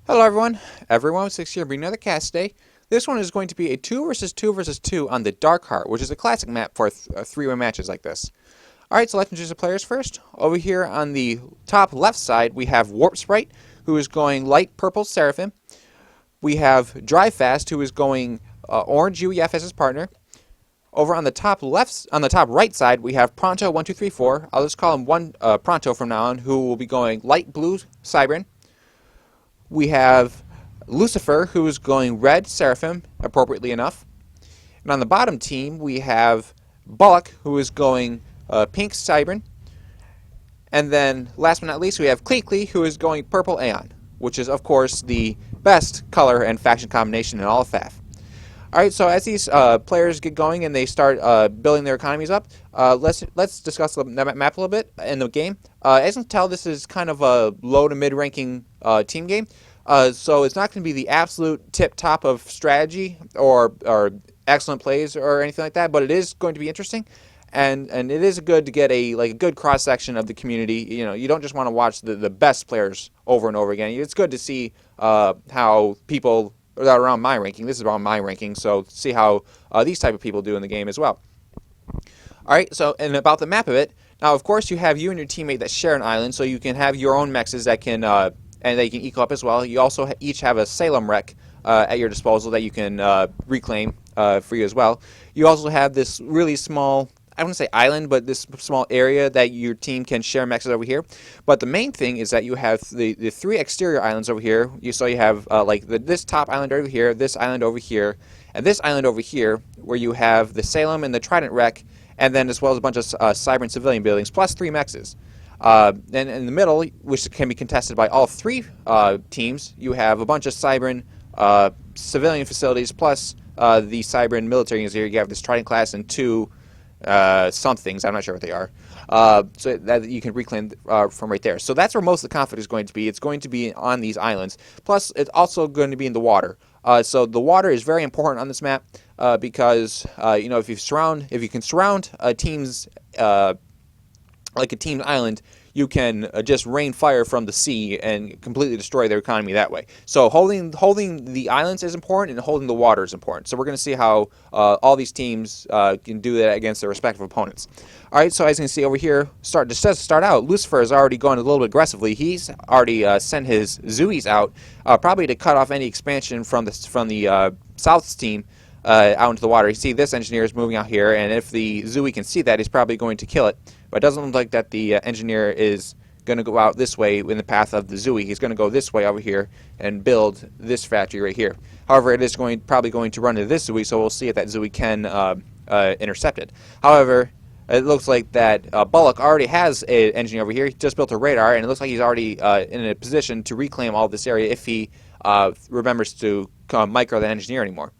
Hello everyone with 6 here bringing another cast today. This one is going to be a 2 versus 2 versus 2 on the Dark Heart, which is a classic map for three-way matches like this. Alright, so let's introduce the players first. Over here on the top left side, we have Warp Sprite, who is going light purple Seraphim. We have Drive Fast, who is going orange UEF as his partner. Over on the top right side, we have Pronto1234. I'll just call him Pronto from now on, who will be going light blue Cybran. We have Lucifer, who is going red Seraphim, appropriately enough. And on the bottom team, we have Bullock, who is going pink Cybran. And then, last but not least, we have Kleekly, who is going purple Aeon, which is, of course, the best color and faction combination in all of FAF. Alright, so as these players get going and they start building their economies up, let's discuss the map a little bit in the game. As you can tell, this is kind of a low to mid-ranking team game. So it's not going to be the absolute tip-top of strategy or excellent plays or anything like that, but it is going to be interesting. And it is good to get a good cross-section of the community. You know, you don't just want to watch the best players over and over again. It's good to see how people that are around my ranking. This is around my ranking, so see how these type of people do in the game as well. Alright, so and about the map of it, now of course you have you and your teammate that share an island, so you can have your own mexes that can, and they can eco up as well. You also each have a Salem wreck at your disposal that you can reclaim for you as well. You also have this really small, I wouldn't say island, but this small area that your team can share mexes over here. But the main thing is that you have the three exterior islands over here. So you have this top island over here, this island over here, and this island over here, where you have the Salem and the Trident wreck, and then as well as a bunch of Cybran civilian buildings, plus 3 mexes. And in the middle, which can be contested by all 3 teams, you have a bunch of Cybran civilian facilities, plus the Cybran military units here. You have this Trident class and 2 somethings, I'm not sure what they are, so that you can reclaim from right there. So that's where most of the conflict is going to be. It's going to be on these islands. Plus, it's also going to be in the water. So the water is very important on this map because you know, if you can surround a team's like a team's island, you can just rain fire from the sea and completely destroy their economy that way. So holding the islands is important, and holding the water is important. So we're going to see how all these teams can do that against their respective opponents. All right, so as you can see over here, to start out, Lucifer is already going a little bit aggressively. He's already sent his Zuis out, probably to cut off any expansion from the South's team out into the water. You see this engineer is moving out here, and if the Zui can see that, he's probably going to kill it. But it doesn't look like that the engineer is going to go out this way in the path of the Zui. He's going to go this way over here and build this factory right here. However, it is probably going to run into this Zui, so we'll see if that Zui can intercept it. However, it looks like that Bullock already has an engineer over here. He just built a radar, and it looks like he's already in a position to reclaim all this area if he remembers to micro the engineer anymore.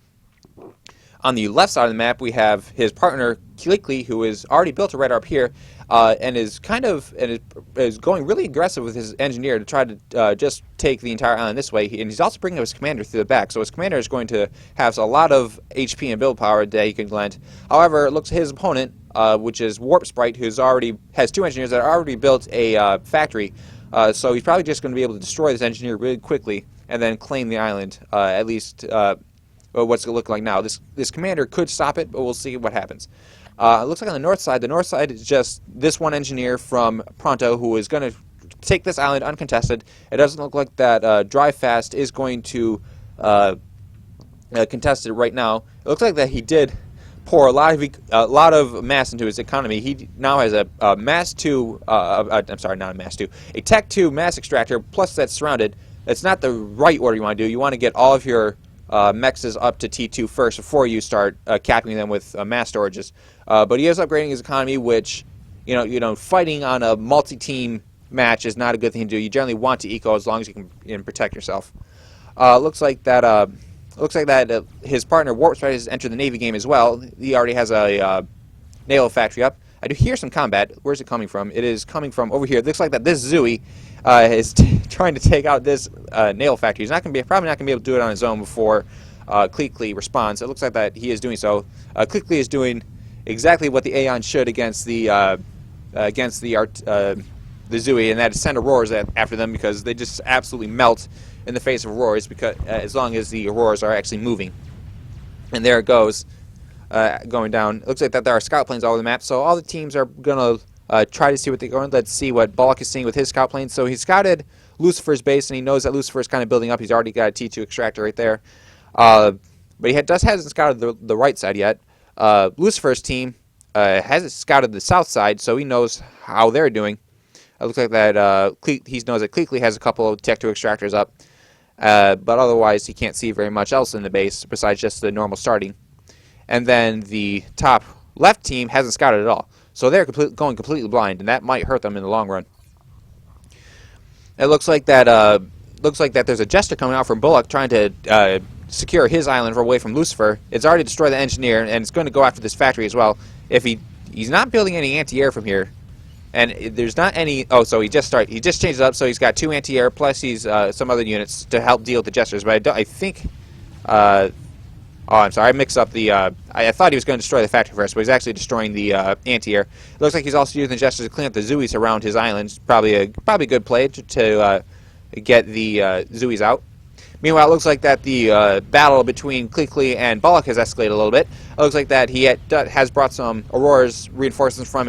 On the left side of the map, we have his partner Kleekly, who has already built a radar up here, and is going really aggressive with his engineer to try to just take the entire island this way. And he's also bringing up his commander through the back, so his commander is going to have a lot of HP and build power that he can lend. However, it looks his opponent, which is Warp Sprite, who has 2 engineers that already built a factory. So he's probably just going to be able to destroy this engineer really quickly and then claim the island, at least. What's it look like now? This commander could stop it, but we'll see what happens. It looks like on the north side is just this one engineer from Pronto who is going to take this island uncontested. It doesn't look like that Drive Fast is going to contest it right now. It looks like that he did pour a lot of mass into his economy. He now has a Mass 2, I'm sorry, not a Mass 2, a Tech 2 mass extractor, plus that's surrounded. That's not the right order you want to do. You want to get all of your mexes up to T2 first before you start capping them with mass storages. But he is upgrading his economy, which, you know, fighting on a multi-team match is not a good thing to do. You generally want to eco as long as you can protect yourself. Looks like that his partner Warp Sprite has entered the Navy game as well. He already has a naval factory up. I do hear some combat. Where's it coming from? It is coming from over here. It looks like that this Zui is trying to take out this naval factory. He's probably not going to be able to do it on his own before Kleekly responds. It looks like that he is doing so. Kleekly is doing exactly what the Aeon should against the Zui, and that is send Auroras after them because they just absolutely melt in the face of Auroras, because as long as the Auroras are actually moving. And there it goes, going down. It looks like that there are scout planes all over the map, so all the teams are going to try to see what they're going. Let's see what Bullock is seeing with his scout planes. So he scouted Lucifer's base, and he knows that Lucifer is kind of building up. He's already got a T2 extractor right there. But he hasn't scouted the right side yet. Lucifer's team hasn't scouted the south side, so he knows how they're doing. It looks like that he knows that Cleekly has a couple of Tech 2 extractors up. But otherwise, he can't see very much else in the base besides just the normal starting. And then the top left team hasn't scouted at all. So they're going completely blind, and that might hurt them in the long run. It looks like that there's a Jester coming out from Bullock trying to secure his island away from Lucifer. It's already destroyed the engineer, and it's going to go after this factory as well. If he's not building any anti-air from here, and there's not any. Oh, so he just changed it up. So he's got 2 anti-air plus he's some other units to help deal with the Jesters. But I think. Oh, I'm sorry. I mixed up the. I thought he was going to destroy the factory first, but he's actually destroying the anti-air. It looks like he's also using the Jesters to clean up the Zooies around his island. Probably a good play to get the Zooies out. Meanwhile, it looks like that the battle between Cleekly and Bullock has escalated a little bit. It looks like that he has brought some Aurora's reinforcements from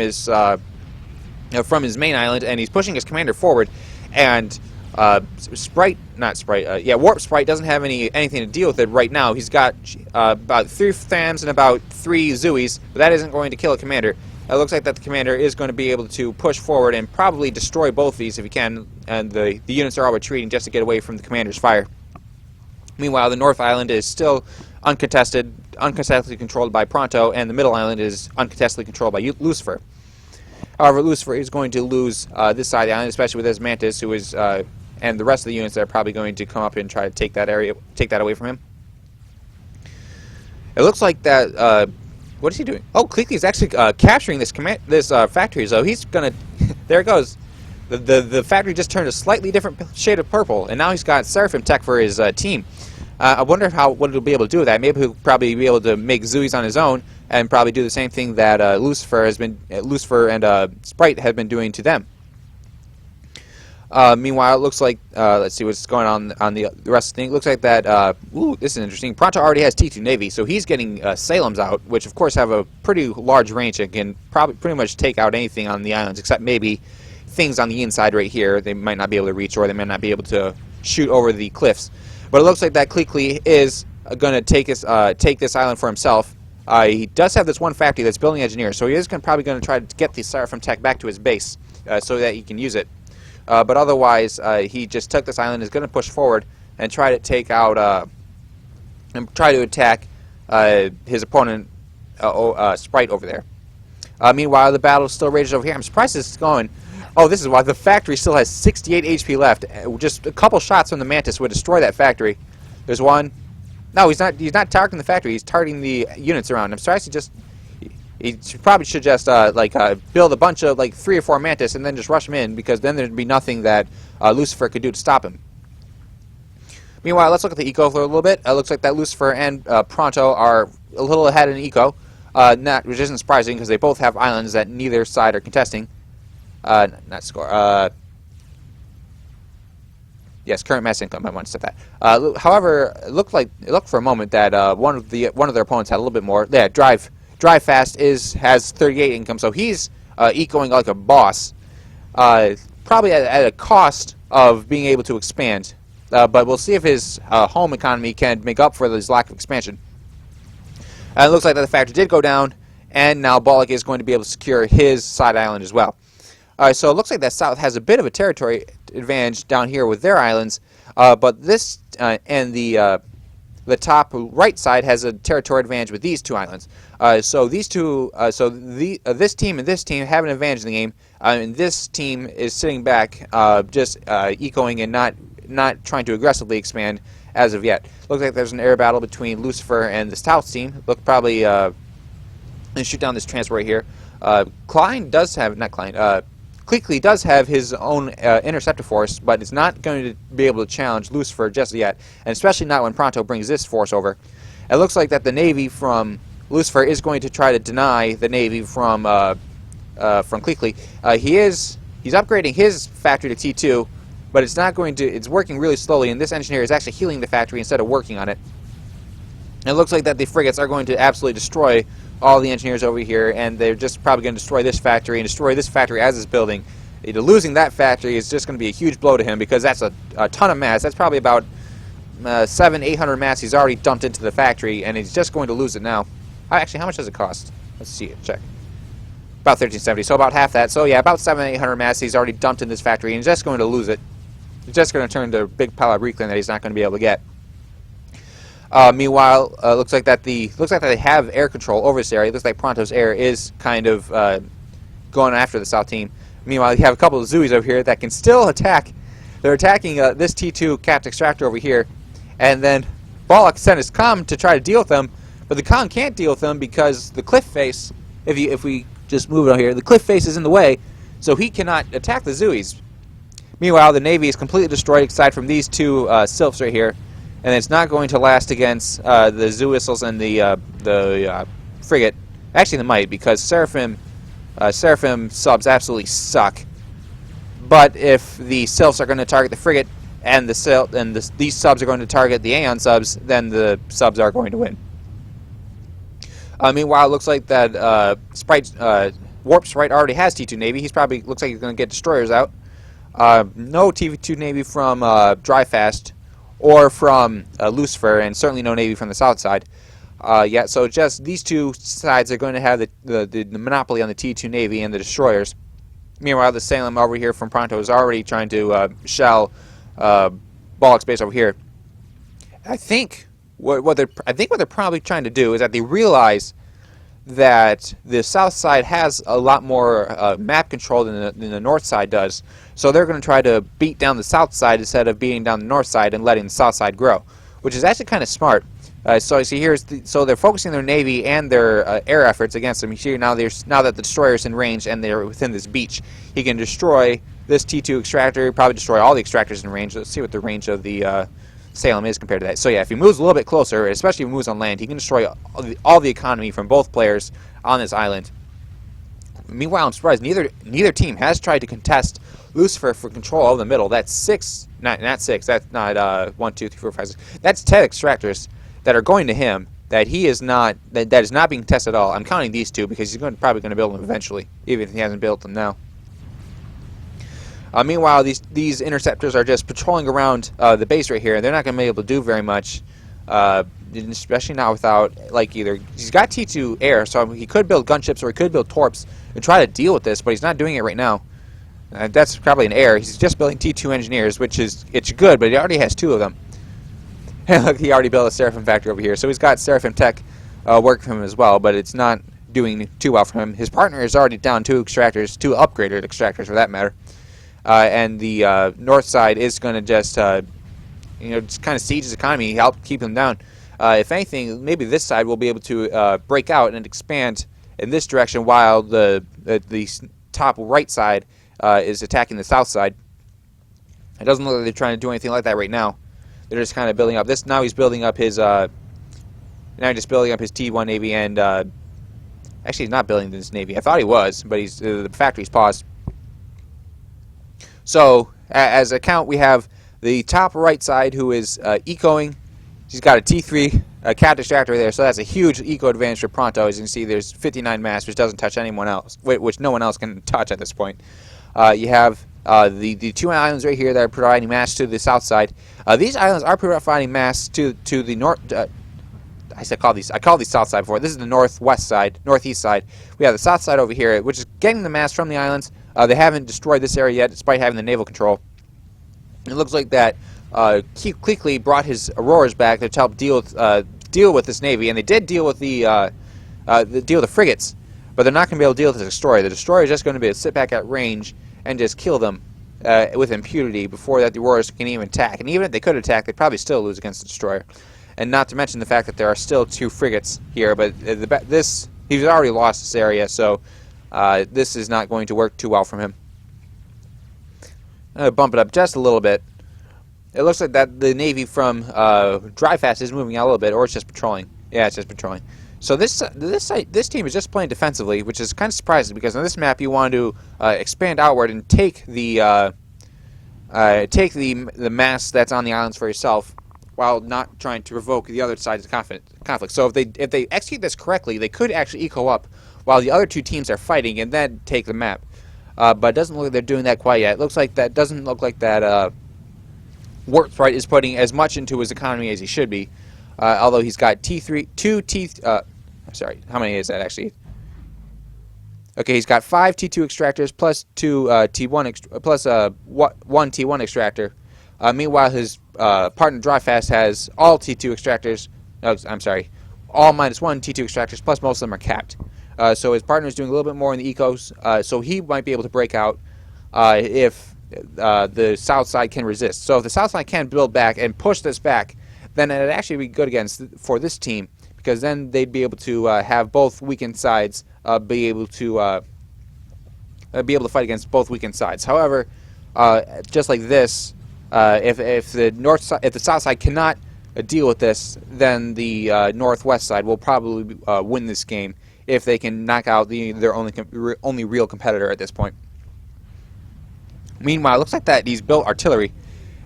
his main island, and he's pushing his commander forward. And Warp Sprite doesn't have anything to deal with it right now. He's got about 3 Thams and about 3 Zooies, but that isn't going to kill a commander. It looks like that the commander is going to be able to push forward and probably destroy both of these if he can, and the units are all retreating just to get away from the commander's fire. Meanwhile, the North Island is still uncontestedly controlled by Pronto, and the Middle Island is uncontestedly controlled by Lucifer. However, Lucifer is going to lose this side of the island, especially with his Mantis, who is and the rest of the units that are probably going to come up and try to take that away from him. It looks like that. What is he doing? Oh, Cleekly is actually capturing this factory. So he's gonna. There it goes. The factory just turned a slightly different shade of purple, and now he's got Seraphim Tech for his team. I wonder what he'll be able to do with that. Maybe he'll probably be able to make Zooies on his own and probably do the same thing that Lucifer and Sprite have been doing to them. Meanwhile, it looks like let's see what's going on the rest of the thing. It looks like that. Ooh, this is interesting. Pronto already has T2 Navy, so he's getting Salems out, which of course have a pretty large range and can probably pretty much take out anything on the islands, except maybe things on the inside right here. They might not be able to reach, or they might not be able to shoot over the cliffs. But it looks like that Cleekly is going to take this island for himself. He does have this one factory that's building engineers, so he is probably going to try to get the Seraphim Tech back to his base so that he can use it. But otherwise, he just took this island, is going to push forward and try to take out and try to attack his opponent, Sprite, over there. Meanwhile, the battle still rages over here. I'm surprised this is going. Oh, this is why the factory still has 68 HP left. Just a couple shots from the Mantis would destroy that factory. There's one. No, he's not targeting the factory. He's targeting the units around. I'm surprised he probably should just build a bunch of 3 or 4 Mantis and then just rush him in, because then there'd be nothing that Lucifer could do to stop him. Meanwhile, let's look at the eco for a little bit. It looks like that Lucifer and Pronto are a little ahead in eco, which isn't surprising because they both have islands that neither side are contesting. Not score. Yes, current mass income. I want to set that. However, it looked for a moment that one of their opponents had a little bit more. Yeah, Drive Fast has 38 income, so he's ecoing like a boss. Probably at a cost of being able to expand. But we'll see if his home economy can make up for this lack of expansion. It looks like that the factory did go down, and now Bullock is going to be able to secure his side island as well. So it looks like that South has a bit of a territory advantage down here with their islands, but this and the top right side has a territory advantage with these 2 islands. So these two, this team and this team have an advantage in the game, and this team is sitting back, just ecoing and not trying to aggressively expand as of yet. Looks like there's an air battle between Lucifer and the South team. Look, probably shoot down this transport right here. Cleekly does have his own interceptor force, but it's not going to be able to challenge Lucifer just yet, and especially not when Pronto brings this force over. It looks like that the Navy from Lucifer is going to try to deny the Navy from Cleekly. He's upgrading his factory to T2, but it's not going to. It's working really slowly, and this engineer is actually healing the factory instead of working on it. And it looks like that the frigates are going to absolutely destroy all the engineers over here, and they're just probably going to destroy this factory and destroy this factory as it's building. Losing that factory is just going to be a huge blow to him because that's a ton of mass. That's probably about 700-800 mass he's already dumped into the factory, and he's just going to lose it now. Actually, how much does it cost? Let's see it. Check. About 1370, so about half that. So yeah, about 700-800 mass he's already dumped in this factory, and he's just going to lose it. He's just going to turn to a big pile of reclaim that he's not going to be able to get. Meanwhile, looks like that they have air control over this area. It looks like Pronto's air is kind of going after the South team. Meanwhile, you have a couple of Zoos over here that can still attack. They're attacking this T2 capped extractor over here, and then Bollock sent his comm to try to deal with them, but the comm can't deal with them because the cliff face. If we just move it on here, the cliff face is in the way, so he cannot attack the Zooies. Meanwhile, the Navy is completely destroyed aside from these two Sylphs right here, and it's not going to last against the Zoo Whistles and the frigate. Actually, they might, because Seraphim subs absolutely suck. But if the Sylphs are going to target the frigate and these subs are going to target the Aeon subs, then the subs are going to win. Meanwhile, it looks like that Warp Sprite already has T2 Navy. Looks like he's going to get destroyers out. No T2 Navy from Dryfast or from Lucifer, and certainly no Navy from the south side. Yeah, so just these two sides are going to have the monopoly on the T2 Navy and the destroyers. Meanwhile, the Salem over here from Pronto is already trying to shell Bollock's base over here. I think what they're probably trying to do is that they realize that the south side has a lot more map control than the north side does. So they're going to try to beat down the south side instead of beating down the north side and letting the south side grow, which is actually kind of smart. So you see so they're focusing their navy and their air efforts against them. You see now that the destroyer's in range and they're within this beach, he can destroy this T2 extractor, probably destroy all the extractors in range. Let's see what the range of the Salem is compared to that. So yeah, if he moves a little bit closer, especially if he moves on land, he can destroy all the economy from both players on this island. Meanwhile, I'm surprised neither team has tried to contest Lucifer for control of the middle. That's six, not six. That's not 1, 2, 3, 4, 5, 6. That's 10 extractors that are going to him. That he is not. That is not being tested at all. I'm counting these two because he's probably going to build them eventually, even if he hasn't built them now. Meanwhile, these interceptors are just patrolling around the base right here, and they're not going to be able to do very much, especially not without, either... He's got T2 air, so he could build gunships or he could build torps and try to deal with this, but he's not doing it right now. That's probably an air. He's just building T2 engineers, it's good, but he already has 2 of them. And look, he already built a Seraphim factory over here, so he's got Seraphim Tech working for him as well, but it's not doing too well for him. His partner is already down 2 extractors, 2 upgraded extractors for that matter. And the north side is going to just kind of siege his economy, help keep him down. If anything, maybe this side will be able to break out and expand in this direction, while the top right side is attacking the south side. It doesn't look like they're trying to do anything like that right now. They're just kind of building up this. Now he's building up his. Now he's just building up his T1 Navy, and actually he's not building this Navy. I thought he was, but the factory's paused. So, as a count, we have the top right side who is ecoing. She's got a T3 capped extractor there, so that's a huge eco advantage for Pronto. As you can see, there's 59 mass, which doesn't touch anyone else, which no one else can touch at this point. You have the 2 islands right here that are providing mass to the south side. These islands are providing mass to the north. I call these south side before. This is the northwest side, northeast side. We have the south side over here, which is getting the mass from the islands. They haven't destroyed this area yet, despite having the naval control. It looks like that Kleakley brought his Auroras back to help deal with this navy, and they did deal with the frigates, but they're not going to be able to deal with the destroyer. The destroyer is just going to be able to sit back at range and just kill them with impunity before that the Auroras can even attack. And even if they could attack, they'd probably still lose against the destroyer. And not to mention the fact that there are still 2 frigates here, but he's already lost this area, so this is not going to work too well from him. I'm going to bump it up just a little bit. It looks like that the Navy from Dryfast is moving out a little bit, or it's just patrolling. Yeah, it's just patrolling. So this team is just playing defensively, which is kind of surprising because on this map you want to expand outward and take the take the mass that's on the islands for yourself, while not trying to provoke the other side's conflict. So if they execute this correctly, they could actually eco up while the other two teams are fighting and then take the map. But it doesn't look like they're doing that quite yet. It looks like that doesn't look like that Warp Sprite is putting as much into his economy as he should be. Although he's got sorry, how many is that actually? Okay, he's got 5 T2 extractors plus 2 T1 plus 1 T1 extractor. Meanwhile, his partner Dryfast has all T2 extractors. No, I'm sorry, all -1 T2 extractors, plus most of them are capped. So his partner is doing a little bit more in the ecos, so he might be able to break out if the south side can resist. So if the south side can build back and push this back, then it'd actually be good for this team, because then they'd be able to have both weakened sides be able to fight against both weakened sides. However, just like this, if the south side cannot deal with this, then the northwest side will probably win this game if they can knock out their only real competitor at this point. Meanwhile, it looks like that he's built artillery.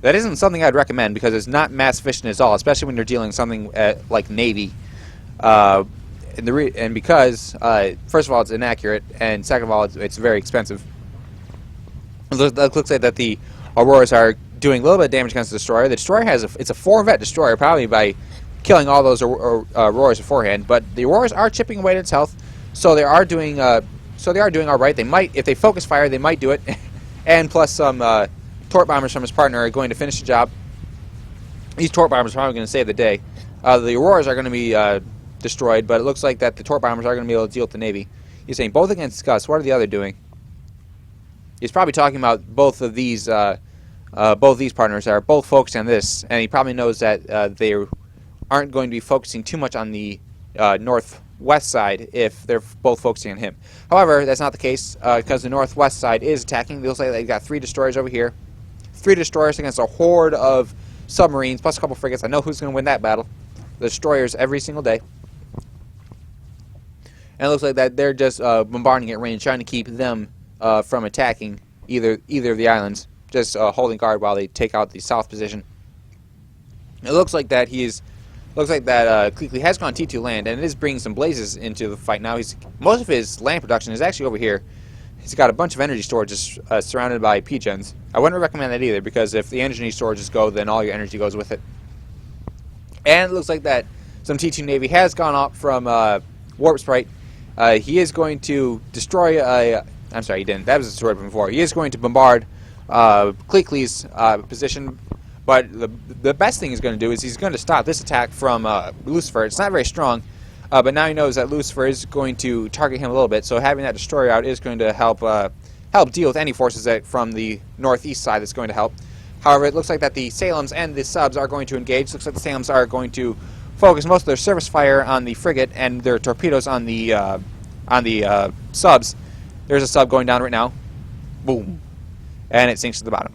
That isn't something I'd recommend, because it's not mass efficient at all, especially when you're dealing with something like Navy. And because, first of all, it's inaccurate, and second of all, it's very expensive. It looks like that the Auroras are doing a little bit of damage against the destroyer. The destroyer it's a 4-vet destroyer, probably by killing all those Auroras beforehand. But the Auroras are chipping away at its health, so they are doing all right. They might, if they focus fire, they might do it. And plus some torp bombers from his partner are going to finish the job. These torp bombers are probably going to save the day. The Auroras are going to be destroyed, but it looks like that the torp bombers are going to be able to deal with the Navy. He's saying both against Gus. What are the other doing? He's probably talking about both of these partners are both focused on this, and he probably knows that they aren't going to be focusing too much on the northwest side if they're both focusing on him. However, that's not the case, because the northwest side is attacking. It looks like they've got 3 destroyers over here. 3 destroyers against a horde of submarines, plus a couple frigates. I know who's going to win that battle. The destroyers every single day. And it looks like that they're just bombarding at range, trying to keep them from attacking either of the islands, just holding guard while they take out the south position. It looks like that Kleekly has gone T2 land, and it is bringing some blazes into the fight now. Most of his land production is actually over here. He's got a bunch of energy storages surrounded by P-gens. I wouldn't recommend that either, because if the energy storages go, then all your energy goes with it. And it looks like that some T2 Navy has gone up from Warp Sprite. He is going to destroy I'm sorry, he didn't. That was destroyed before. He is going to bombard Kleekly's position. But the best thing he's going to do is he's going to stop this attack from Lucifer. It's not very strong, but now he knows that Lucifer is going to target him a little bit. So having that destroyer out is going to help deal with any forces from the northeast side. That's going to help. However, it looks like that the Salems and the subs are going to engage. Looks like the Salems are going to focus most of their surface fire on the frigate and their torpedoes on the subs. There's a sub going down right now. Boom. And it sinks to the bottom.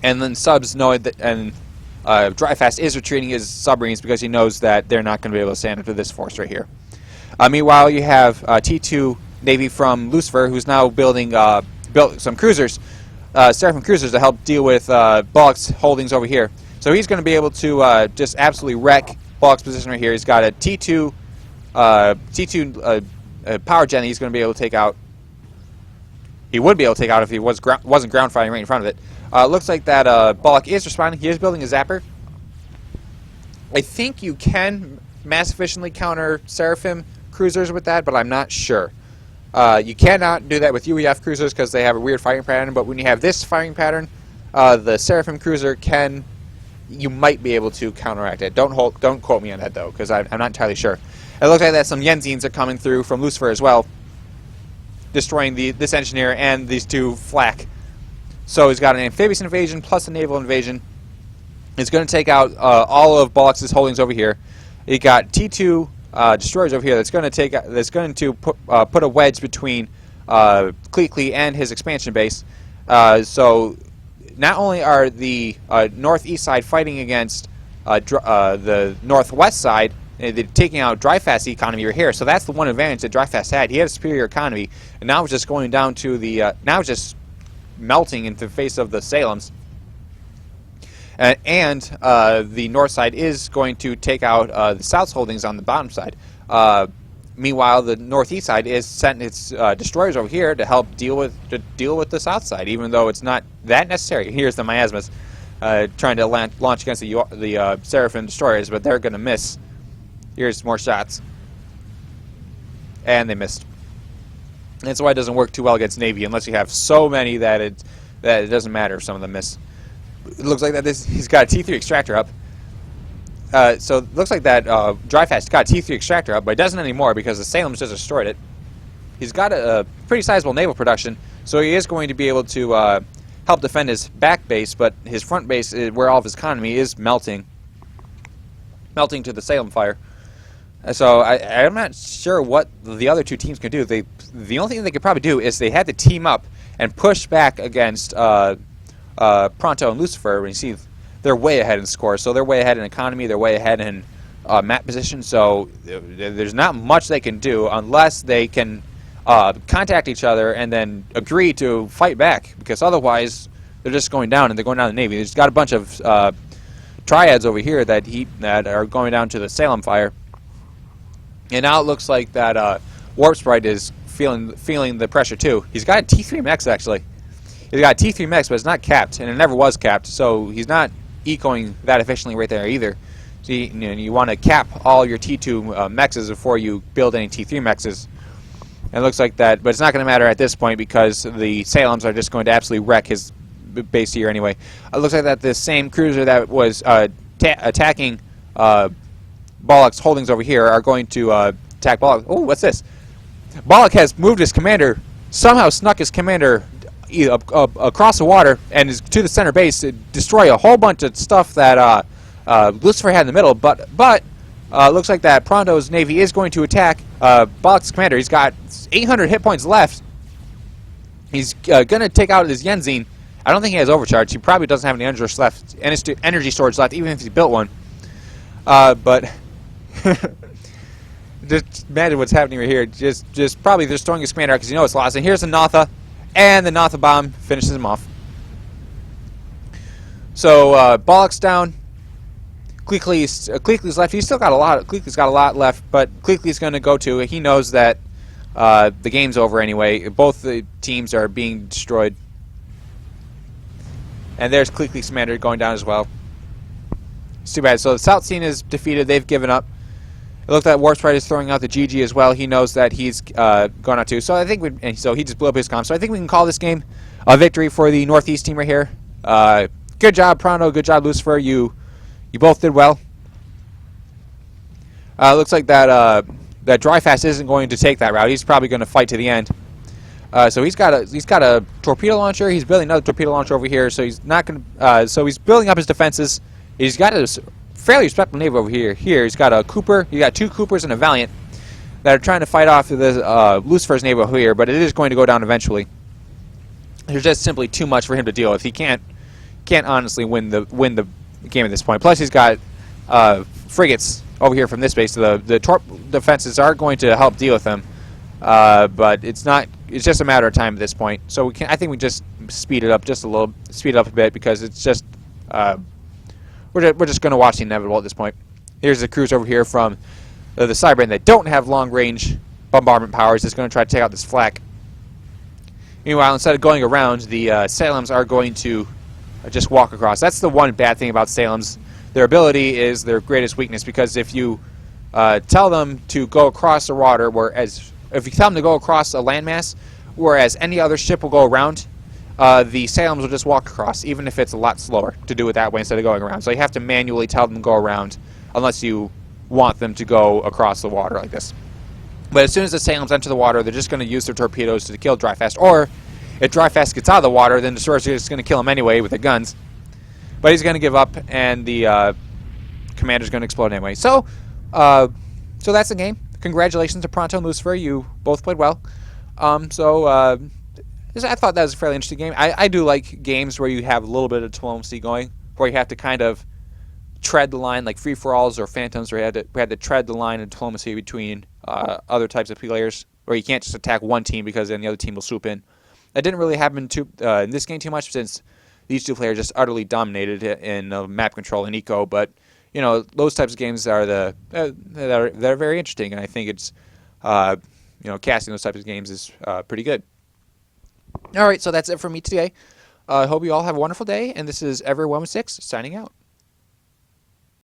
And then subs know that, and Dryfast is retreating his submarines because he knows that they're not going to be able to stand up to this force right here. Meanwhile, you have T2 Navy from Lucifer, who's now built some cruisers, Seraphim cruisers, to help deal with Bullock's holdings over here. So he's going to be able to just absolutely wreck Bullock's position right here. He's got a T2 power gen that he's going to be able to take out. He would be able to take out if he wasn't ground fighting right in front of it. Looks like that Bullock is responding. He is building a zapper. I think you can mass efficiently counter Seraphim cruisers with that, but I'm not sure. You cannot do that with UEF cruisers because they have a weird firing pattern, but when you have this firing pattern, the Seraphim cruiser you might be able to counteract it. Don't quote me on that, though, because I'm not entirely sure. It looks like that some Yenzines are coming through from Lucifer as well, destroying this engineer and these 2 flak. So he's got an amphibious invasion plus a naval invasion. He's going to take out all of Bullock's holdings over here. He got T2 destroyers over here. That's going to put a wedge between Kleekly and his expansion base. So not only are the northeast side fighting against the northwest side, they're taking out Dryfast's economy right here. So that's the one advantage that Dryfast had. He had a superior economy, and now it's just going down to the melting into the face of the Salems. And the north side is going to take out the South's holdings on the bottom side. Meanwhile, the northeast side is sending its destroyers over here to help deal with the south side, even though it's not that necessary. Here's the miasmas trying to launch against the Seraphim destroyers, but they're going to miss. Here's more shots, and they missed. That's why it doesn't work too well against Navy, unless you have so many that it doesn't matter if some of them miss. It looks like that he's got a T3 extractor up. So it looks like that Dryfast got a T3 extractor up, but it doesn't anymore because the Salems just destroyed it. He's got a pretty sizable naval production, so he is going to be able to help defend his back base, but his front base, where all of his economy is melting to the Salem fire. So I'm not sure what the other two teams can do. The only thing they could probably do is they had to team up and push back against Pronto and Lucifer. When you see, they're way ahead in score, so they're way ahead in economy, they're way ahead in map position, so there's not much they can do unless they can contact each other and then agree to fight back, because otherwise they're just going down, and they're going down to the Navy. There's got a bunch of triads over here that are going down to the Salem fire, and now it looks like that Warp Sprite is feeling the pressure too. He's got a T3 Mex actually. He's got a T3 Mex, but it's not capped, and it never was capped, so he's not ecoing that efficiently right there either. So you want to cap all your T2 mexes before you build any T3 mexes. And it looks like that, but it's not going to matter at this point because the Salems are just going to absolutely wreck his base here anyway. It looks like that the same cruiser that was attacking Bollock's holdings over here are going to attack Bollock. Oh, what's this? Bollock has moved his commander, somehow snuck his commander across the water and is to the center base to destroy a whole bunch of stuff that Lucifer had in the middle. But looks like that Pronto's Navy is going to attack Bollock's commander. He's got 800 hit points left. He's going to take out his Yenzine. I don't think he has overcharge. He probably doesn't have any energy storage left, even if he built one. But just imagine what's happening right here. Just probably they're throwing his commander out because you know it's lost. And here's the Notha, and the Notha bomb finishes him off. So Bollock's down. Cleekly's left. He's still got a lot. Cleekly's got a lot left, but Cleekly's going to go to. He knows that the game's over anyway. Both the teams are being destroyed, and there's Cleekly's commander going down as well. It's too bad. So the South scene is defeated. They've given up. It looked like Warp Sprite is throwing out the GG as well. He knows that he's gone out too. So I think so he just blew up his comm. So I think we can call this game a victory for the Northeast team right here. Good job, Pronto. Good job, Lucifer. You both did well. Looks like that Dryfast isn't going to take that route. He's probably going to fight to the end. So he's got a torpedo launcher. He's building another torpedo launcher over here. So he's not going to. So he's building up his defenses. He's got a fairly respectable navy over here. He's got a Cooper. He got two Coopers and a Valiant that are trying to fight off the Lucifer's navy over here. But it is going to go down eventually. There's just simply too much for him to deal with. He can't honestly win the game at this point. Plus, he's got frigates over here from this base. So the torp defenses are going to help deal with them, but it's not. It's just a matter of time at this point. So I think we just speed it up just a little, speed it up a bit because it's just we're just going to watch the inevitable at this point. Here's the cruise over here from the Cybrane that don't have long range bombardment powers. It's going to try to take out this flak. Meanwhile, instead of going around, the Salems are going to just walk across. That's the one bad thing about Salems. Their ability is their greatest weakness, because if you tell them to go across the water, if you tell them to go across a landmass, whereas any other ship will go around, the Salems will just walk across, even if it's a lot slower to do it that way instead of going around. So you have to manually tell them to go around, unless you want them to go across the water like this. But as soon as the Salems enter the water, they're just going to use their torpedoes to kill Dryfast. Or if Dryfast gets out of the water, then the destroyers are just going to kill him anyway with their guns. But he's going to give up, and the commander's going to explode anyway. So that's the game. Congratulations to Pronto and Lucifer. You both played well. I thought that was a fairly interesting game. I do like games where you have a little bit of diplomacy going, where you have to kind of tread the line, like free-for-alls or phantoms, where we had to tread the line of diplomacy between other types of players, where you can't just attack one team because then the other team will swoop in. That didn't really happen in this game too much since these two players just utterly dominated it in map control and eco. But those types of games are they're very interesting, and I think it's casting those types of games is pretty good. All right, so that's it for me today. I hope you all have a wonderful day, and this is Everyone 6 signing out.